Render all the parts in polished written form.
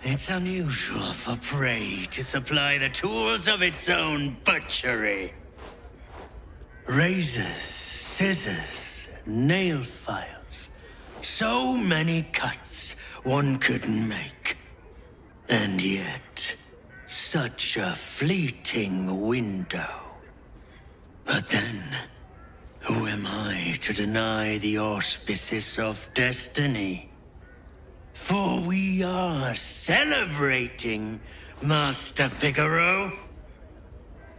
It's unusual for prey to supply the tools of its own butchery. Razors, scissors, nail files. So many cuts one couldn't make. And yet, such a fleeting window. But then, who am I to deny the auspices of destiny? For we are celebrating, Master Figaro.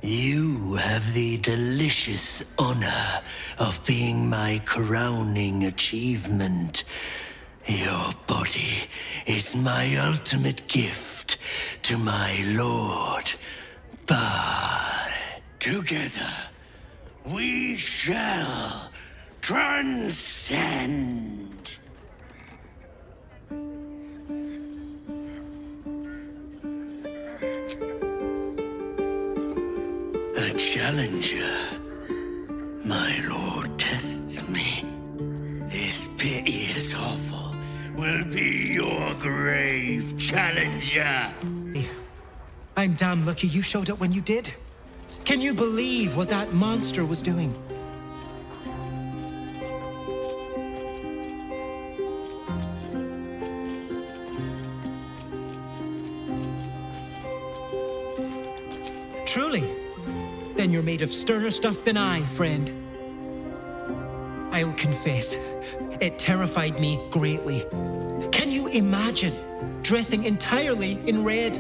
You have the delicious honor of being my crowning achievement. Your body is my ultimate gift to my lord, but together we shall transcend. A challenger. My lord tests me. This piteous hovel will be your grave, challenger. I'm damn lucky you showed up when you did. Can you believe what that monster was doing? Truly? Then you're made of sterner stuff than I, friend. I'll confess, it terrified me greatly. Can you imagine dressing entirely in red?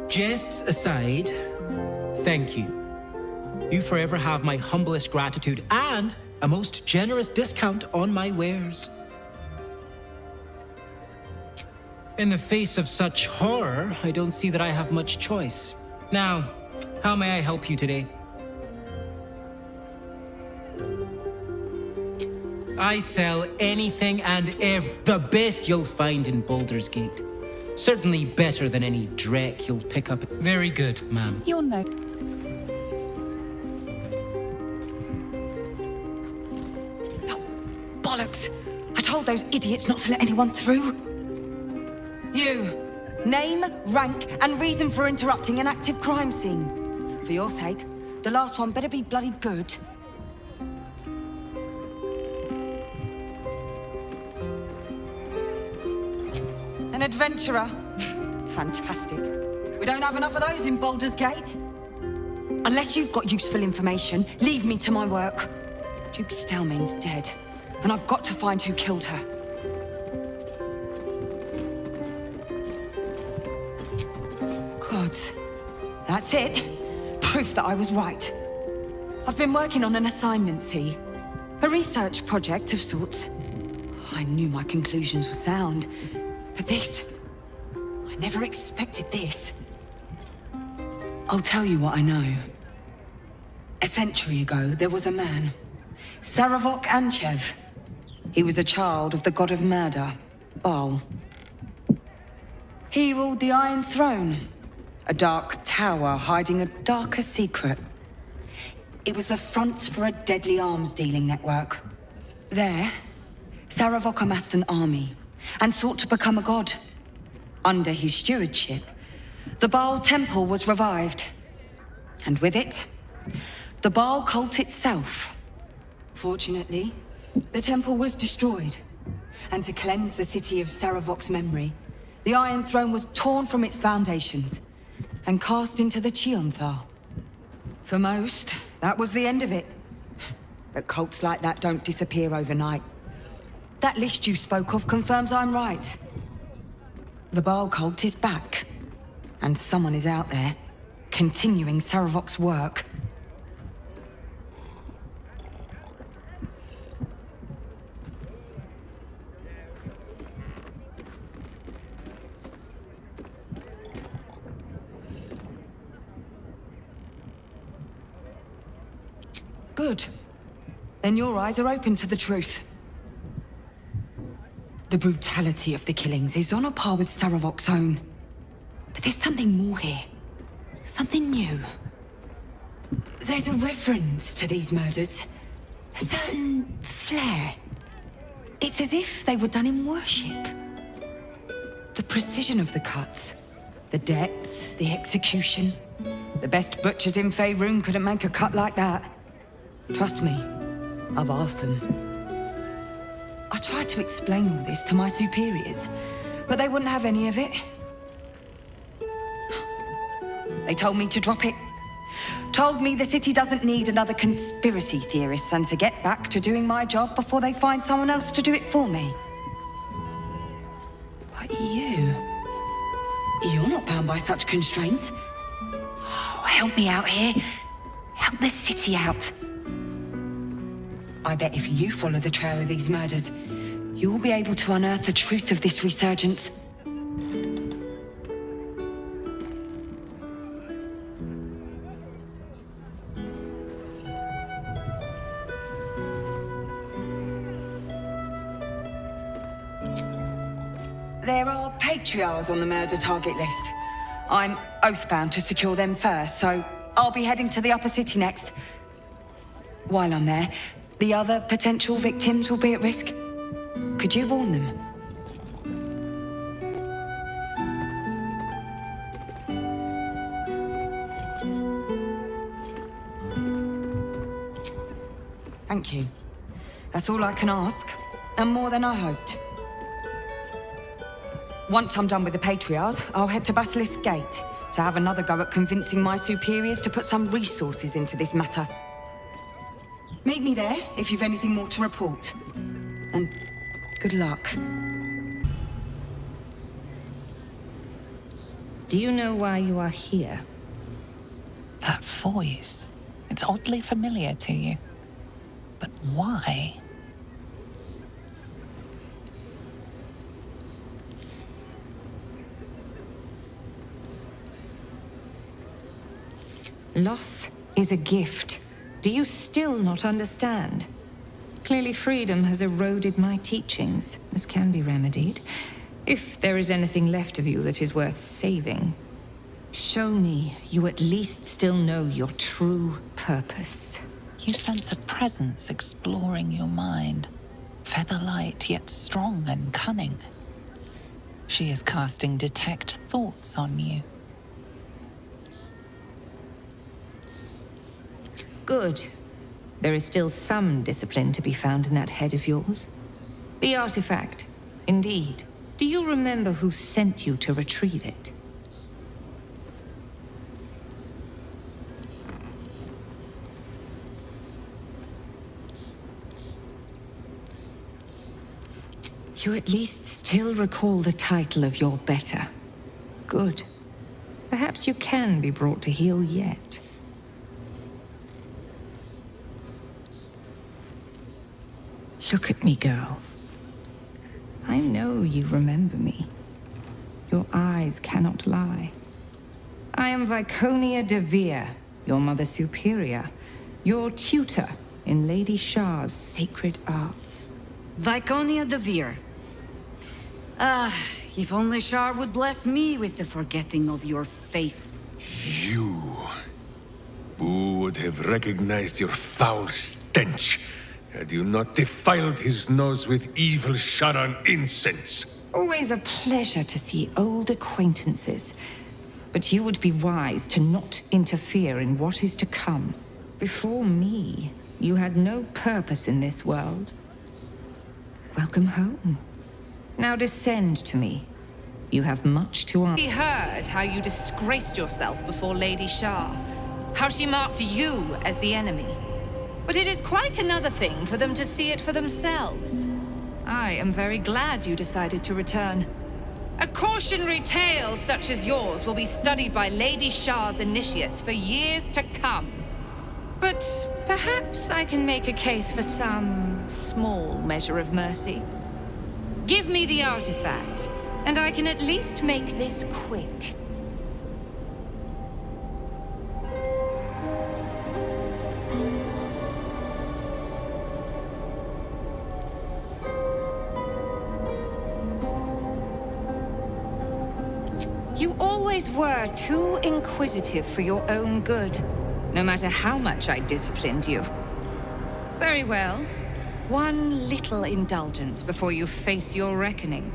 Jests aside, thank you. You forever have my humblest gratitude and a most generous discount on my wares. In the face of such horror, I don't see that I have much choice. Now, how may I help you today? I sell anything and the best you'll find in Baldur's Gate. Certainly better than any dreck you'll pick up. Very good, ma'am. You'll know. Oh, bollocks! I told those idiots not to let anyone through. You. Name, rank, and reason for interrupting an active crime scene. For your sake, the last one better be bloody good. An adventurer? Fantastic. We don't have enough of those in Baldur's Gate. Unless you've got useful information, leave me to my work. Duke Stelmane's dead, and I've got to find who killed her. Good. That's it. Proof that I was right. I've been working on an assignment, see? A research project of sorts. I knew my conclusions were sound. But this, I never expected this. I'll tell you what I know. A century ago, there was a man, Saravok Anchev. He was a child of the god of murder, Baal. He ruled the Iron Throne, a dark tower hiding a darker secret. It was the front for a deadly arms-dealing network. There, Saravok amassed an army and sought to become a god. Under his stewardship, the Baal temple was revived. And with it, the Baal cult itself. Fortunately, the temple was destroyed. And to cleanse the city of Saravok's memory, the Iron Throne was torn from its foundations and cast into the Chionthal. For most, that was the end of it. But cults like that don't disappear overnight. That list you spoke of confirms I'm right. The Baal cult is back. And someone is out there, continuing Saravok's work. Good. Then your eyes are open to the truth. The brutality of the killings is on a par with Saravok's own. But there's something more here. Something new. There's a reference to these murders. A certain flair. It's as if they were done in worship. The precision of the cuts, the depth, the execution. The best butchers in Faerun couldn't make a cut like that. Trust me, I've asked them. I tried to explain all this to my superiors, but they wouldn't have any of it. They told me to drop it. Told me the city doesn't need another conspiracy theorist and to get back to doing my job before they find someone else to do it for me. But you're not bound by such constraints. Oh, help me out here. Help the city out. I bet if you follow the trail of these murders, you will be able to unearth the truth of this resurgence. There are patriarchs on the murder target list. I'm oath-bound to secure them first, so I'll be heading to the upper city next. While I'm there, the other potential victims will be at risk. Could you warn them? Thank you. That's all I can ask, and more than I hoped. Once I'm done with the Patriarchs, I'll head to Basilisk Gate to have another go at convincing my superiors to put some resources into this matter. Meet me there if you've anything more to report. And good luck. Do you know why you are here? That voice. It's oddly familiar to you. But why? Loss is a gift. Do you still not understand? Clearly freedom has eroded my teachings. This can be remedied. If there is anything left of you that is worth saving, show me you at least still know your true purpose. You sense a presence exploring your mind. Featherlight, yet strong and cunning. She is casting detect thoughts on you. Good. There is still some discipline to be found in that head of yours. The artifact, indeed. Do you remember who sent you to retrieve it? You at least still recall the title of your better. Good. Perhaps you can be brought to heel yet. Look at me, girl. I know you remember me. Your eyes cannot lie. I am Viconia de Vere, your mother superior, your tutor in Lady Shar's sacred arts. Viconia de Vere. If only Shar would bless me with the forgetting of your face. You. Who would have recognized your foul stench had you not defiled his nose with evil Sharan incense? Always a pleasure to see old acquaintances. But you would be wise to not interfere in what is to come. Before me, you had no purpose in this world. Welcome home. Now descend to me. You have much to answer. We heard how you disgraced yourself before Lady Shar. How she marked you as the enemy. But it is quite another thing for them to see it for themselves. I am very glad you decided to return. A cautionary tale such as yours will be studied by Lady Shar's initiates for years to come. But perhaps I can make a case for some small measure of mercy. Give me the artifact, and I can at least make this quick. You always were too inquisitive for your own good, no matter how much I disciplined you. Very well. One little indulgence before you face your reckoning.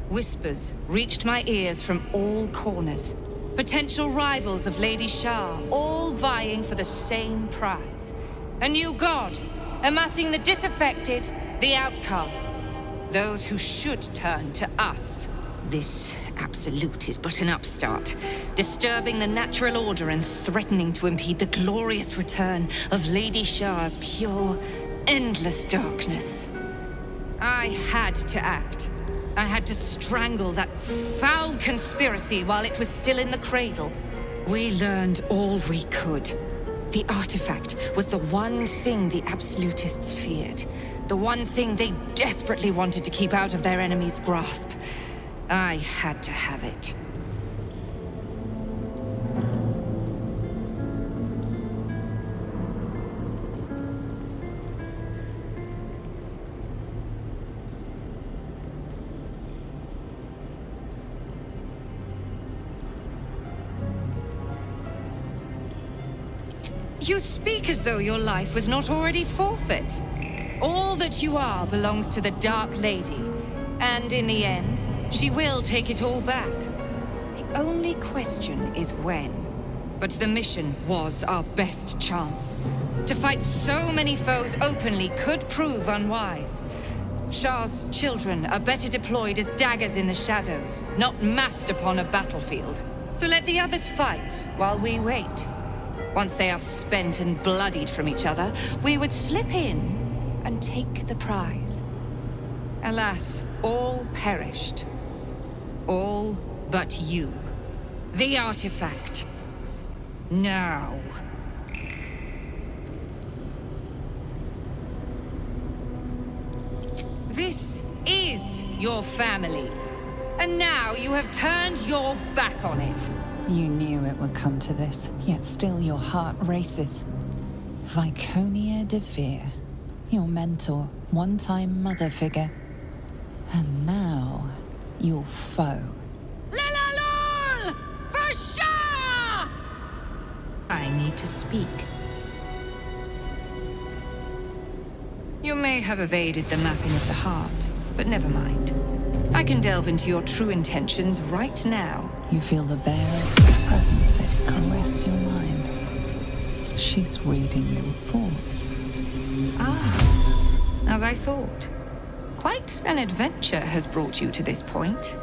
Whispers reached my ears from all corners. Potential rivals of Lady Shar, all vying for the same prize. A new god, amassing the disaffected, the outcasts. Those who should turn to us. This absolute is but an upstart, disturbing the natural order and threatening to impede the glorious return of Lady Shar's pure, endless darkness. I had to act. I had to strangle that foul conspiracy while it was still in the cradle. We learned all we could. The artifact was the one thing the absolutists feared. The one thing they desperately wanted to keep out of their enemy's grasp. I had to have it. You speak as though your life was not already forfeit. All that you are belongs to the Dark Lady, and in the end, she will take it all back. The only question is when. But the mission was our best chance. To fight so many foes openly could prove unwise. Shar's children are better deployed as daggers in the shadows, not massed upon a battlefield. So let the others fight while we wait. Once they are spent and bloodied from each other, we would slip in and take the prize. Alas, all perished. All but you. The artifact. Now. This is your family. And now you have turned your back on it. You knew it would come to this, yet still your heart races. Viconia de Veer, your mentor, one-time mother figure. And now, your foe. Lelalul! For Shar! I need to speak. You may have evaded the mapping of the heart, but never mind. I can delve into your true intentions right now. You feel the barest of presences caress your mind. She's reading your thoughts. Ah, as I thought. Quite an adventure has brought you to this point.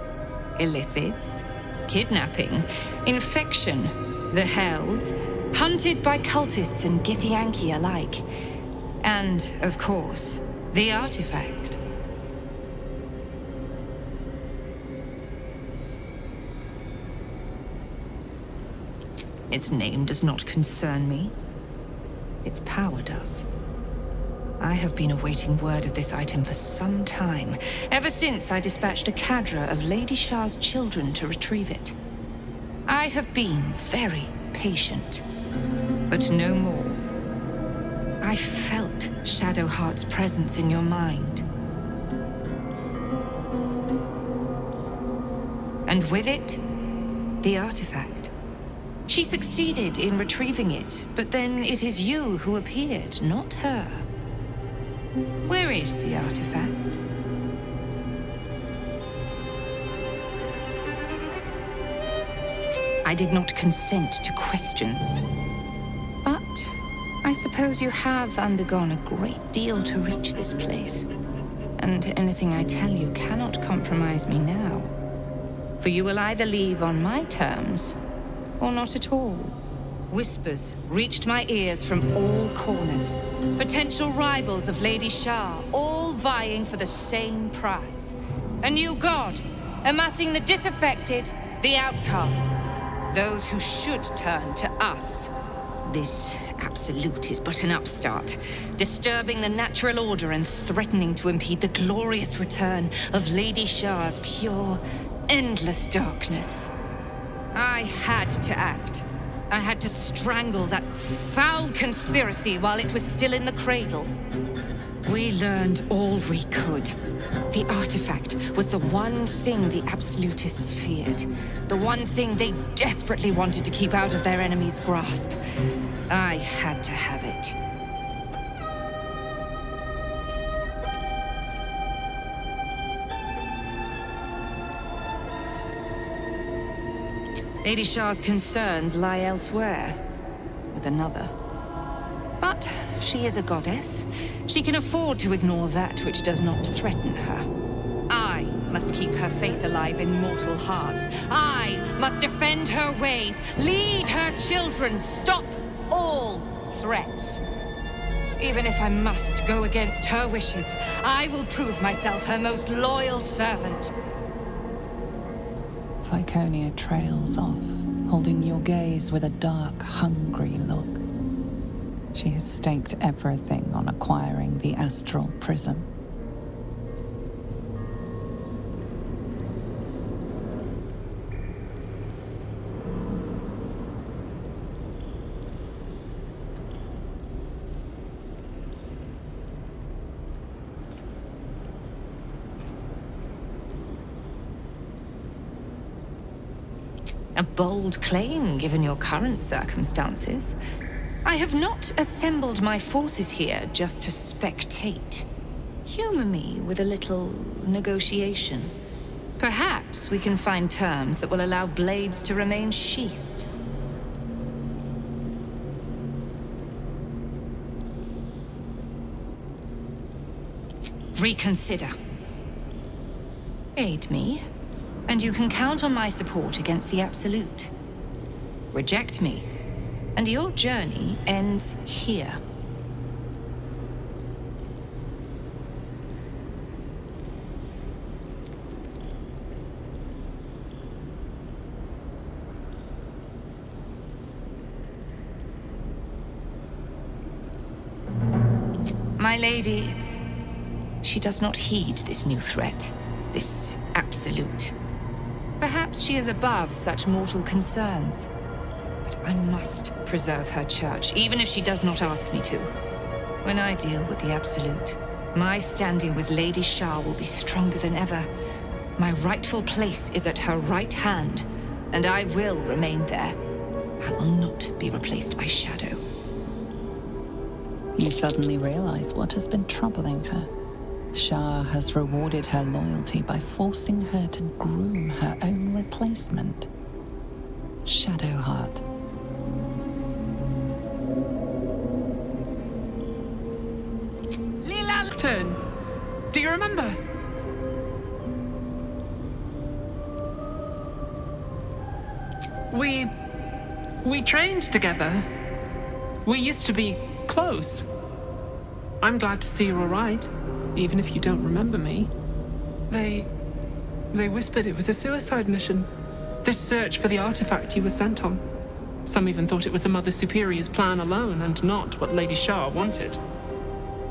Illithids, kidnapping, infection, the Hells, hunted by cultists and Githyanki alike. And, of course, the artifact. Its name does not concern me. Its power does. I have been awaiting word of this item for some time, ever since I dispatched a cadre of Lady Shar's children to retrieve it. I have been very patient, but no more. I felt Shadowheart's presence in your mind. And with it, the artifact. She succeeded in retrieving it, but then it is you who appeared, not her. Where is the artifact? I did not consent to questions. But I suppose you have undergone a great deal to reach this place. And anything I tell you cannot compromise me now. For you will either leave on my terms, or not at all. Whispers reached my ears from all corners. Potential rivals of Lady Shar, all vying for the same prize. A new god, amassing the disaffected, the outcasts. Those who should turn to us. This absolute is but an upstart, disturbing the natural order and threatening to impede the glorious return of Lady Shar's pure, endless darkness. I had to act. I had to strangle that foul conspiracy while it was still in the cradle. We learned all we could. The artifact was the one thing the absolutists feared. The one thing they desperately wanted to keep out of their enemy's grasp. I had to have it. Lady Shar's concerns lie elsewhere, with another. But she is a goddess. She can afford to ignore that which does not threaten her. I must keep her faith alive in mortal hearts. I must defend her ways, lead her children, stop all threats. Even if I must go against her wishes, I will prove myself her most loyal servant. Viconia trails off, holding your gaze with a dark, hungry look. She has staked everything on acquiring the astral prism. A bold claim, given your current circumstances. I have not assembled my forces here just to spectate. Humor me with a little negotiation. Perhaps we can find terms that will allow blades to remain sheathed. Reconsider. Aid me, and you can count on my support against the Absolute. Reject me, and your journey ends here. My lady, she does not heed this new threat, this Absolute. Perhaps she is above such mortal concerns. But I must preserve her church, even if she does not ask me to. When I deal with the Absolute, my standing with Lady Shar will be stronger than ever. My rightful place is at her right hand, and I will remain there. I will not be replaced by Shadow. You suddenly realize what has been troubling her. Shar has rewarded her loyalty by forcing her to groom her own replacement. Shadowheart. Turn. Do you remember? We trained together. We used to be close. I'm glad to see you're all right, even if you don't remember me. They whispered it was a suicide mission. This search for the artifact you were sent on. Some even thought it was the Mother Superior's plan alone and not what Lady Shar wanted.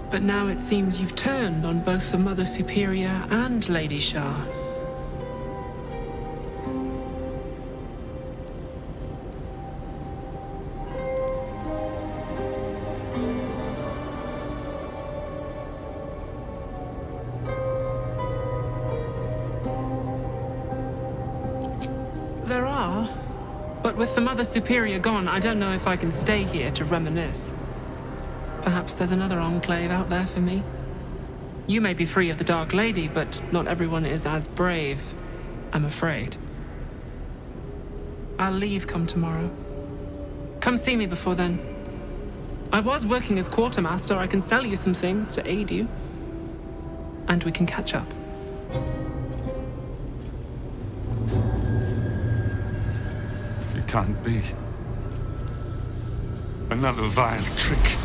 But now it seems you've turned on both the Mother Superior and Lady Shar. There are, but with the Mother Superior gone, I don't know if I can stay here to reminisce. Perhaps there's another enclave out there for me. You may be free of the Dark Lady, but not everyone is as brave, I'm afraid. I'll leave come tomorrow. Come see me before then. I was working as quartermaster. I can sell you some things to aid you. And we can catch up. It can't be. Another vile trick.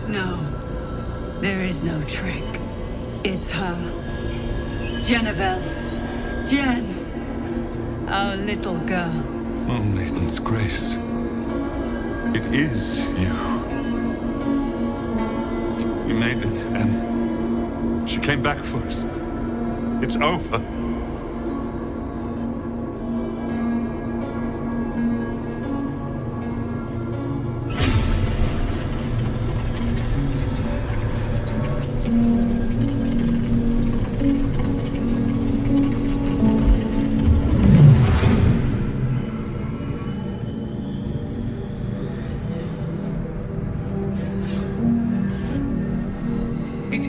No, there is no trick. It's her. Jennifer. Jen. Our little girl. Oh, Maiden's Grace. It is you. You made it, and she came back for us. It's over. It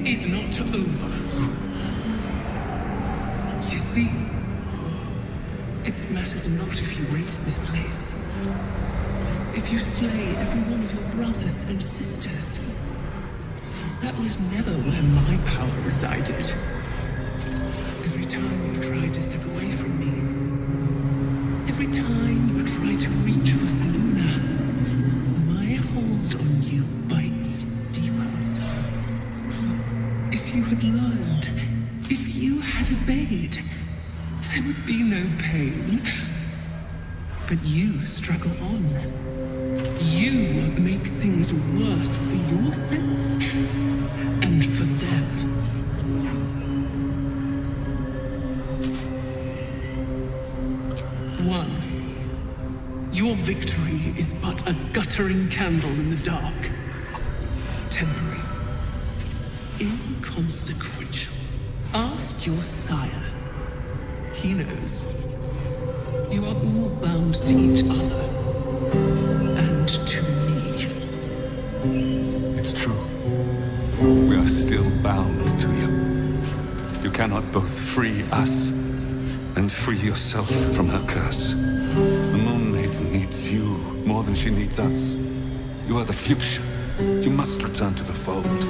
matters not if you raise this place. If you slay every one of your brothers and sisters. That was never where my power resided. Every time you tried to step away from me, every time you tried to reach for Seluna, my hold on you bites deeper. If you had learned, if you had obeyed, there would be no pain. But you struggle on. You make things worse for yourself and for them. One, your victory is but a guttering candle in the dark. Temporary. Inconsequential. Ask your sire. He knows. You are all bound to each other. And to me. It's true. We are still bound to you. You cannot both free us and free yourself from her curse. The Moon Maiden needs you more than she needs us. You are the future. You must return to the fold.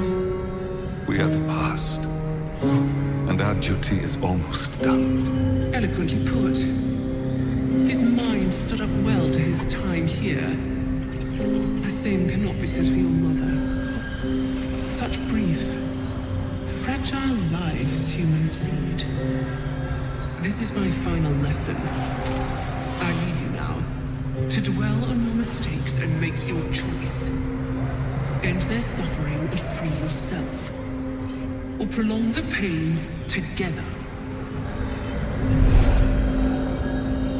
We are the past. And our duty is almost done. Eloquently put. His mind stood up well to his time here. The same cannot be said for your mother. Such brief, fragile lives humans lead. This is my final lesson. I leave you now, to dwell on your mistakes and make your choice. End their suffering and free yourself. Or prolong the pain together.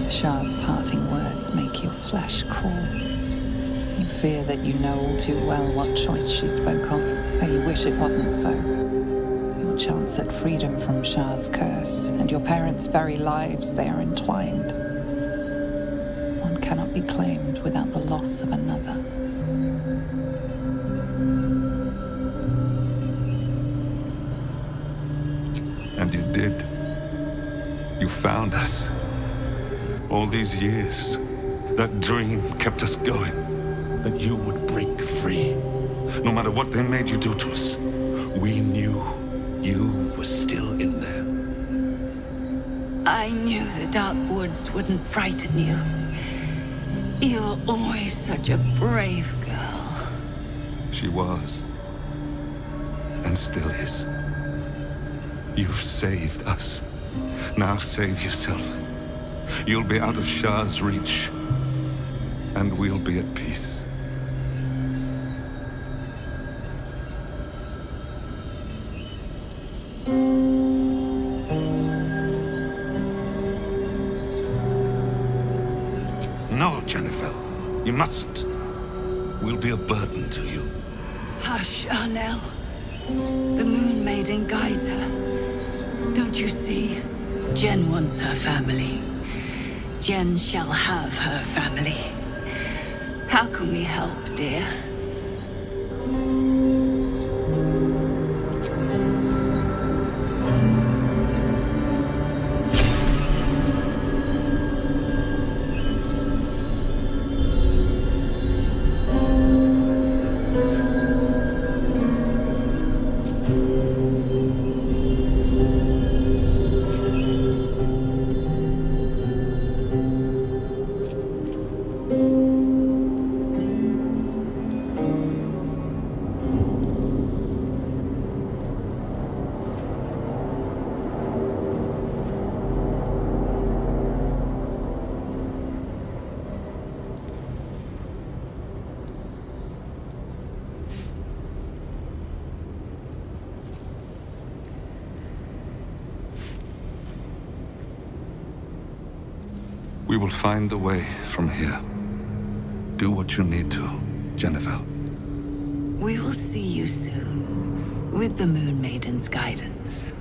Shar's parting words make your flesh crawl. You fear that you know all too well what choice she spoke of, but you wish it wasn't so. Your chance at freedom from Shar's curse, and your parents' very lives, they are entwined. One cannot be claimed without the loss of another. And you did. You found us. All these years, that dream kept us going. That you would break free. No matter what they made you do to us, we knew you were still in there. I knew the dark woods wouldn't frighten you. You were always such a brave girl. She was. And still is. You've saved us. Now save yourself. You'll be out of Shar's reach. And we'll be at peace. No, Jennifer. You mustn't. We'll be a burden to you. Hush, Arnell. The Moon Maiden guides her. Don't you see? Jen wants her family. Jen shall have her family. How can we help, dear? We will find a way from here. Do what you need to, Jennifer. We will see you soon, with the Moon Maiden's guidance.